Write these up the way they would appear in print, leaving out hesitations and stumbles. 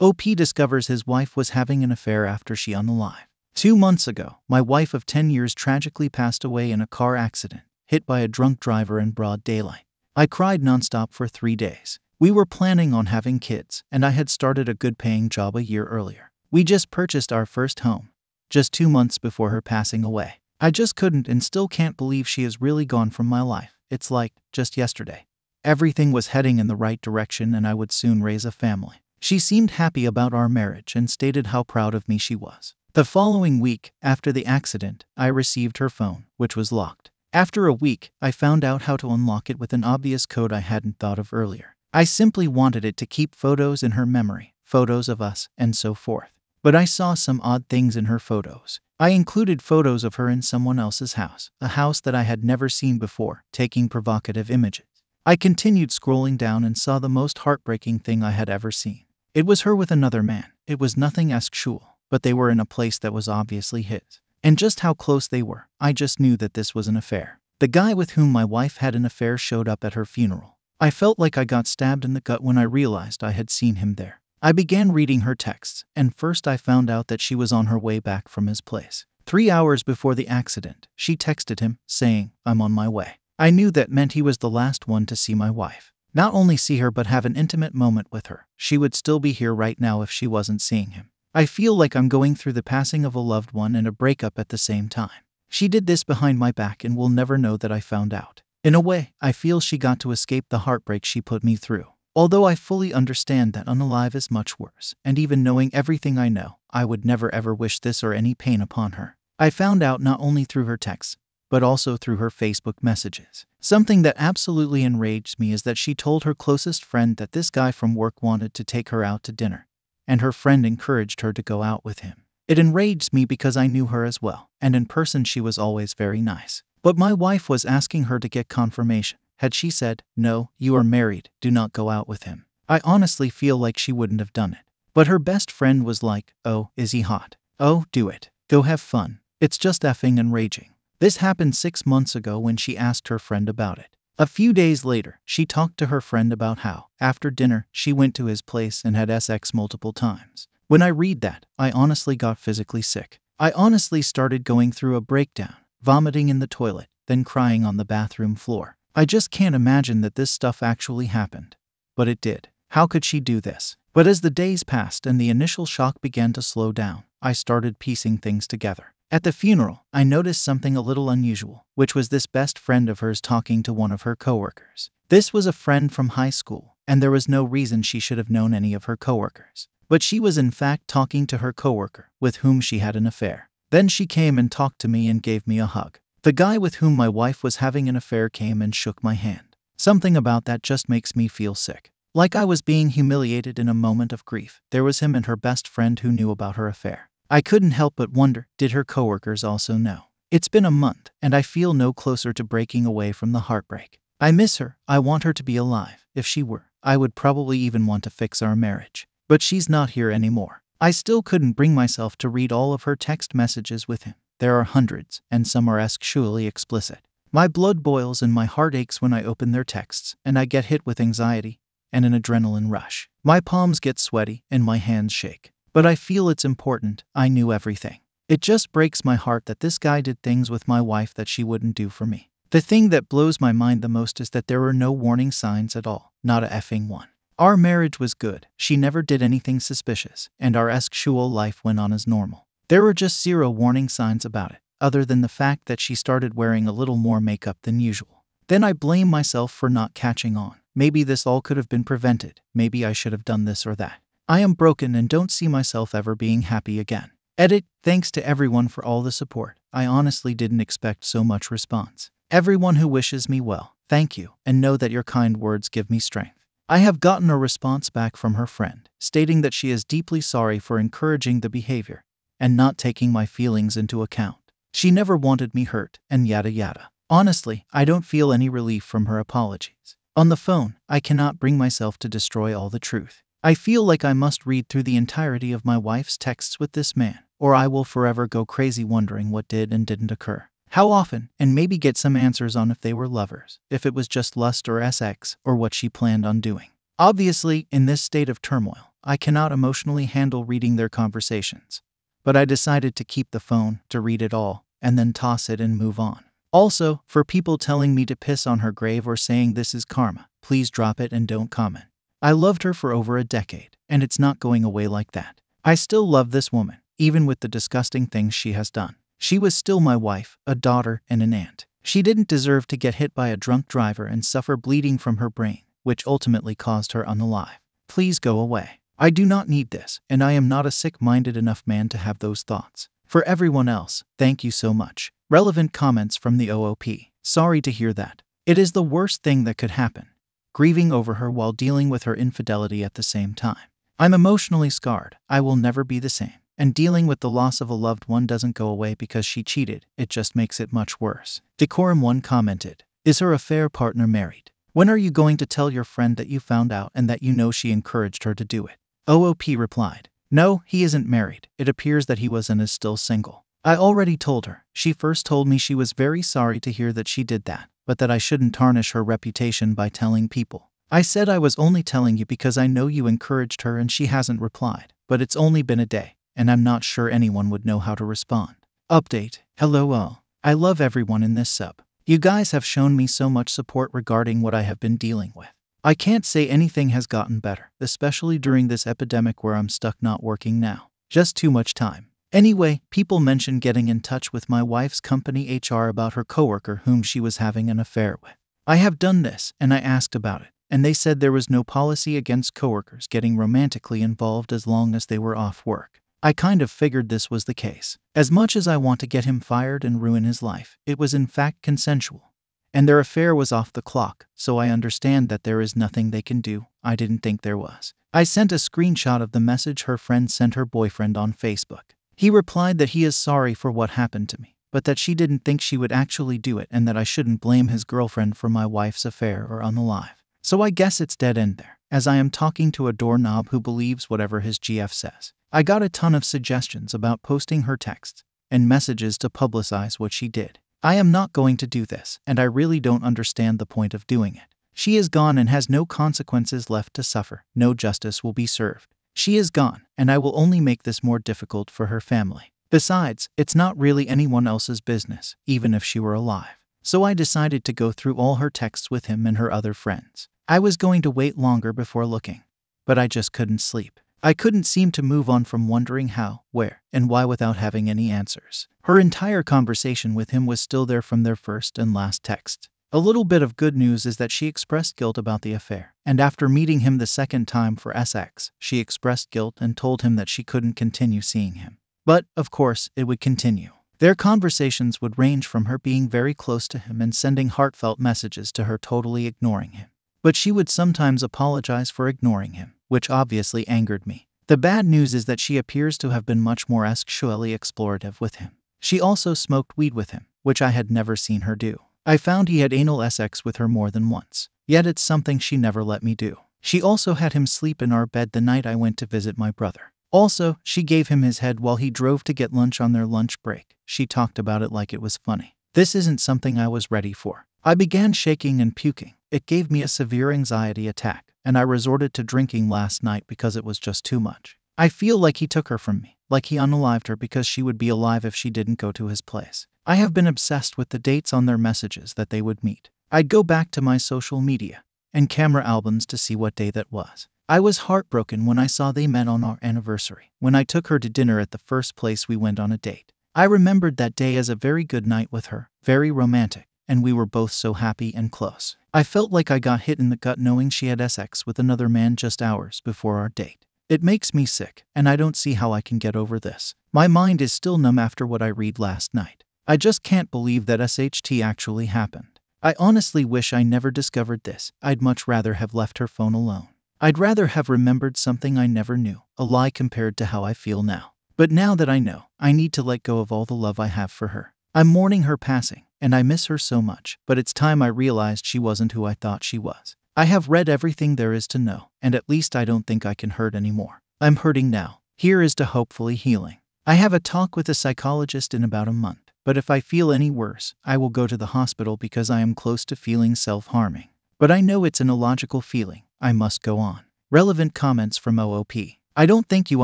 OP discovers his wife was having an affair after she unalived. 2 months ago, my wife of 10 years tragically passed away in a car accident, hit by a drunk driver in broad daylight. I cried nonstop for 3 days. We were planning on having kids, and I had started a good-paying job a year earlier. We just purchased our first home, just 2 months before her passing away. I just couldn't and still can't believe she has really gone from my life. It's like, just yesterday. Everything was heading in the right direction and I would soon raise a family. She seemed happy about our marriage and stated how proud of me she was. The following week, after the accident, I received her phone, which was locked. After a week, I found out how to unlock it with an obvious code I hadn't thought of earlier. I simply wanted it to keep photos in her memory, photos of us, and so forth. But I saw some odd things in her photos. I included photos of her in someone else's house, a house that I had never seen before, taking provocative images. I continued scrolling down and saw the most heartbreaking thing I had ever seen. It was her with another man. It was nothing sexual, but they were in a place that was obviously his. And just how close they were, I just knew that this was an affair. The guy with whom my wife had an affair showed up at her funeral. I felt like I got stabbed in the gut when I realized I had seen him there. I began reading her texts, and first I found out that she was on her way back from his place. 3 hours before the accident, she texted him, saying, "I'm on my way." I knew that meant he was the last one to see my wife. Not only see her but have an intimate moment with her. She would still be here right now if she wasn't seeing him. I feel like I'm going through the passing of a loved one and a breakup at the same time. She did this behind my back and will never know that I found out. In a way, I feel she got to escape the heartbreak she put me through. Although I fully understand that unalive is much worse, and even knowing everything I know, I would never ever wish this or any pain upon her. I found out not only through her texts, but also through her Facebook messages. Something that absolutely enraged me is that she told her closest friend that this guy from work wanted to take her out to dinner, and her friend encouraged her to go out with him. It enraged me because I knew her as well, and in person she was always very nice. But my wife was asking her to get confirmation. Had she said, "No, you are married, do not go out with him," I honestly feel like she wouldn't have done it. But her best friend was like, "Oh, is he hot? Oh, do it. Go have fun." It's just effing enraging. This happened 6 months ago when she asked her friend about it. A few days later, she talked to her friend about how, after dinner, she went to his place and had sex multiple times. When I read that, I honestly got physically sick. I honestly started going through a breakdown, vomiting in the toilet, then crying on the bathroom floor. I just can't imagine that this stuff actually happened. But it did. How could she do this? But as the days passed and the initial shock began to slow down, I started piecing things together. At the funeral, I noticed something a little unusual, which was this best friend of hers talking to one of her coworkers. This was a friend from high school, and there was no reason she should have known any of her coworkers. But she was in fact talking to her coworker, with whom she had an affair. Then she came and talked to me and gave me a hug. The guy with whom my wife was having an affair came and shook my hand. Something about that just makes me feel sick. Like I was being humiliated in a moment of grief. There was him and her best friend who knew about her affair. I couldn't help but wonder, did her coworkers also know? It's been a month, and I feel no closer to breaking away from the heartbreak. I miss her. I want her to be alive. If she were, I would probably even want to fix our marriage. But she's not here anymore. I still couldn't bring myself to read all of her text messages with him. There are hundreds, and some are sexually explicit. My blood boils and my heart aches when I open their texts, and I get hit with anxiety and an adrenaline rush. My palms get sweaty and my hands shake. But I feel it's important. I knew everything. It just breaks my heart that this guy did things with my wife that she wouldn't do for me. The thing that blows my mind the most is that there were no warning signs at all. Not a effing one. Our marriage was good. She never did anything suspicious, and our sexual life went on as normal. There were just 0 warning signs about it, other than the fact that she started wearing a little more makeup than usual. Then I blame myself for not catching on. Maybe this all could have been prevented. Maybe I should have done this or that. I am broken and don't see myself ever being happy again. Edit. Thanks to everyone for all the support. I honestly didn't expect so much response. Everyone who wishes me well, thank you, and know that your kind words give me strength. I have gotten a response back from her friend, stating that she is deeply sorry for encouraging the behavior and not taking my feelings into account. She never wanted me hurt, and yada yada. Honestly, I don't feel any relief from her apologies. On the phone, I cannot bring myself to destroy all the truth. I feel like I must read through the entirety of my wife's texts with this man, or I will forever go crazy wondering what did and didn't occur. How often, and maybe get some answers on if they were lovers, if it was just lust or sex, or what she planned on doing. Obviously, in this state of turmoil, I cannot emotionally handle reading their conversations. But I decided to keep the phone, to read it all, and then toss it and move on. Also, for people telling me to piss on her grave or saying this is karma, please drop it and don't comment. I loved her for over a decade, and it's not going away like that. I still love this woman, even with the disgusting things she has done. She was still my wife, a daughter, and an aunt. She didn't deserve to get hit by a drunk driver and suffer bleeding from her brain, which ultimately caused her unalive. Please go away. I do not need this, and I am not a sick-minded enough man to have those thoughts. For everyone else, thank you so much. Relevant comments from the OOP. Sorry to hear that. It is the worst thing that could happen. Grieving over her while dealing with her infidelity at the same time. I'm emotionally scarred. I will never be the same. And dealing with the loss of a loved one doesn't go away because she cheated, it just makes it much worse. Decorum1 commented, is her affair partner married? When are you going to tell your friend that you found out and that you know she encouraged her to do it? OOP replied, no, he isn't married. It appears that he was and is still single. I already told her. She first told me she was very sorry to hear that she did that, but that I shouldn't tarnish her reputation by telling people. I said I was only telling you because I know you encouraged her, and she hasn't replied, but it's only been a day, and I'm not sure anyone would know how to respond. Update. Hello all. I love everyone in this sub. You guys have shown me so much support regarding what I have been dealing with. I can't say anything has gotten better, especially during this epidemic where I'm stuck not working now. Just too much time. Anyway, people mentioned getting in touch with my wife's company HR about her coworker whom she was having an affair with. I have done this, and I asked about it, and they said there was no policy against coworkers getting romantically involved as long as they were off work. I kind of figured this was the case. As much as I want to get him fired and ruin his life, it was in fact consensual. And their affair was off the clock, so I understand that there is nothing they can do. I didn't think there was. I sent a screenshot of the message her friend sent her boyfriend on Facebook. He replied that he is sorry for what happened to me, but that she didn't think she would actually do it and that I shouldn't blame his girlfriend for my wife's affair or unalive. So I guess it's dead end there, as I am talking to a doorknob who believes whatever his GF says. I got a ton of suggestions about posting her texts and messages to publicize what she did. I am not going to do this, and I really don't understand the point of doing it. She is gone and has no consequences left to suffer. No justice will be served. She is gone, and I will only make this more difficult for her family. Besides, it's not really anyone else's business, even if she were alive. So I decided to go through all her texts with him and her other friends. I was going to wait longer before looking, but I just couldn't sleep. I couldn't seem to move on from wondering how, where, and why without having any answers. Her entire conversation with him was still there from their first and last text. A little bit of good news is that she expressed guilt about the affair, and after meeting him the second time for SX, she expressed guilt and told him that she couldn't continue seeing him. But, of course, it would continue. Their conversations would range from her being very close to him and sending heartfelt messages to her totally ignoring him. But she would sometimes apologize for ignoring him, which obviously angered me. The bad news is that she appears to have been much more sexually explorative with him. She also smoked weed with him, which I had never seen her do. I found he had anal sex with her more than once, yet it's something she never let me do. She also had him sleep in our bed the night I went to visit my brother. Also, she gave him his head while he drove to get lunch on their lunch break. She talked about it like it was funny. This isn't something I was ready for. I began shaking and puking. It gave me a severe anxiety attack, and I resorted to drinking last night because it was just too much. I feel like he took her from me, like he unalived her because she would be alive if she didn't go to his place. I have been obsessed with the dates on their messages that they would meet. I'd go back to my social media and camera albums to see what day that was. I was heartbroken when I saw they met on our anniversary, when I took her to dinner at the first place we went on a date. I remembered that day as a very good night with her, very romantic, and we were both so happy and close. I felt like I got hit in the gut knowing she had sex with another man just hours before our date. It makes me sick, and I don't see how I can get over this. My mind is still numb after what I read last night. I just can't believe that SHT actually happened. I honestly wish I never discovered this. I'd much rather have left her phone alone. I'd rather have remembered something I never knew, a lie compared to how I feel now. But now that I know, I need to let go of all the love I have for her. I'm mourning her passing, and I miss her so much, but it's time I realized she wasn't who I thought she was. I have read everything there is to know, and at least I don't think I can hurt anymore. I'm hurting now. Here is to hopefully healing. I have a talk with a psychologist in about a month. But if I feel any worse, I will go to the hospital because I am close to feeling self-harming. But I know it's an illogical feeling. I must go on. Relevant comments from OOP. I don't think you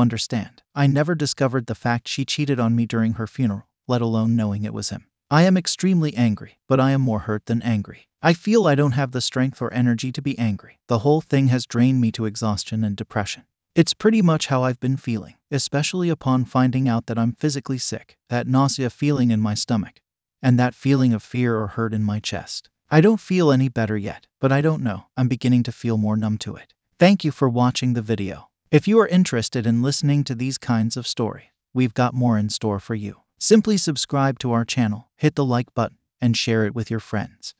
understand. I never discovered the fact she cheated on me during her funeral, let alone knowing it was him. I am extremely angry, but I am more hurt than angry. I feel I don't have the strength or energy to be angry. The whole thing has drained me to exhaustion and depression. It's pretty much how I've been feeling, especially upon finding out that I'm physically sick, that nausea feeling in my stomach, and that feeling of fear or hurt in my chest. I don't feel any better yet, but I don't know, I'm beginning to feel more numb to it. Thank you for watching the video. If you are interested in listening to these kinds of stories, we've got more in store for you. Simply subscribe to our channel, hit the like button, and share it with your friends.